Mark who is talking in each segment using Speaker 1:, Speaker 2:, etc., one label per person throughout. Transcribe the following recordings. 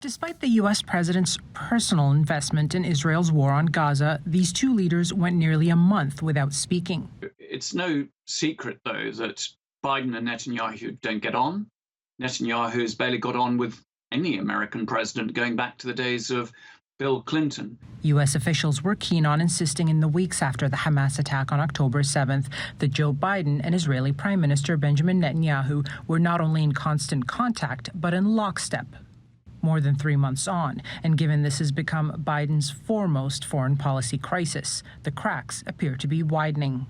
Speaker 1: Despite the U.S. president's personal investment in Israel's war on Gaza, these two leaders went nearly a month without speaking.
Speaker 2: It's no secret, though, that Biden and Netanyahu don't get on. Netanyahu has barely got on with any American president going back to the days of Bill Clinton.
Speaker 1: U.S. officials were keen on insisting in the weeks after the Hamas attack on October 7th that Joe Biden and Israeli Prime Minister Benjamin Netanyahu were not only in constant contact, but in lockstep. More than 3 months on, and given this has become Biden's foremost foreign policy crisis, the cracks appear to be widening.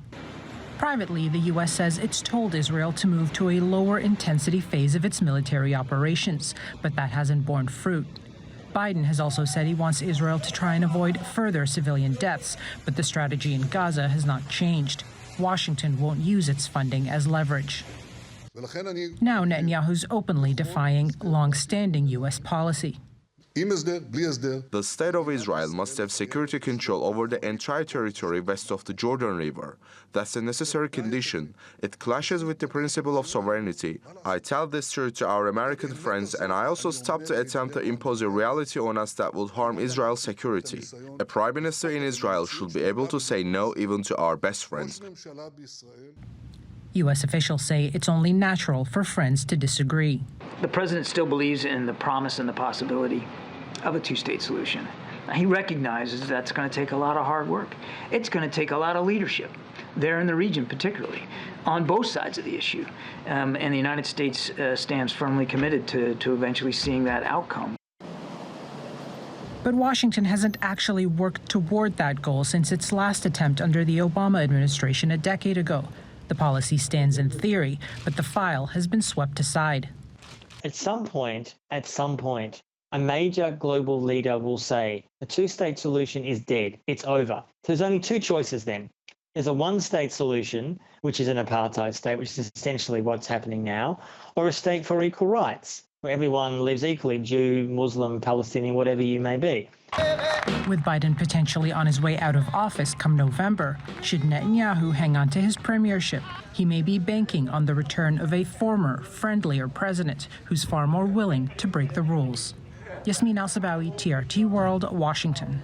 Speaker 1: Privately, the U.S. says it's told Israel to move to a lower intensity phase of its military operations, but that hasn't borne fruit. Biden has also said he wants Israel to try and avoid further civilian deaths, but the strategy in Gaza has not changed. Washington won't use its funding as leverage. Now Netanyahu's openly defying long-standing U.S. policy.
Speaker 3: The state of Israel must have security control over the entire territory west of the Jordan River. That's a necessary condition. It clashes with the principle of sovereignty. I tell this truth to our American friends, and I also stop the attempt to impose a reality on us that would harm Israel's security. A prime minister in Israel should be able to say no even to our best friends.
Speaker 1: U.S. officials say it's only natural for friends to disagree.
Speaker 4: The president still believes in the promise and the possibility of a two-state solution. Now, he recognizes that's going to take a lot of hard work. It's going to take a lot of leadership there in the region, particularly on both sides of the issue. And the United States stands firmly committed to eventually seeing that outcome.
Speaker 1: But Washington hasn't actually worked toward that goal since its last attempt under the Obama administration a decade ago. The policy stands in theory, but the file has been swept aside.
Speaker 5: At some point, a major global leader will say, the two-state solution is dead, it's over. There's only two choices then. There's a one-state solution, which is an apartheid state, which is essentially what's happening now, or a state for equal rights, where everyone lives equally, Jew, Muslim, Palestinian, whatever you may be.
Speaker 1: With Biden potentially on his way out of office come November, should Netanyahu hang on to his premiership, he may be banking on the return of a former, friendlier president who's far more willing to break the rules. Yasmine El-sabawi, TRT World, Washington.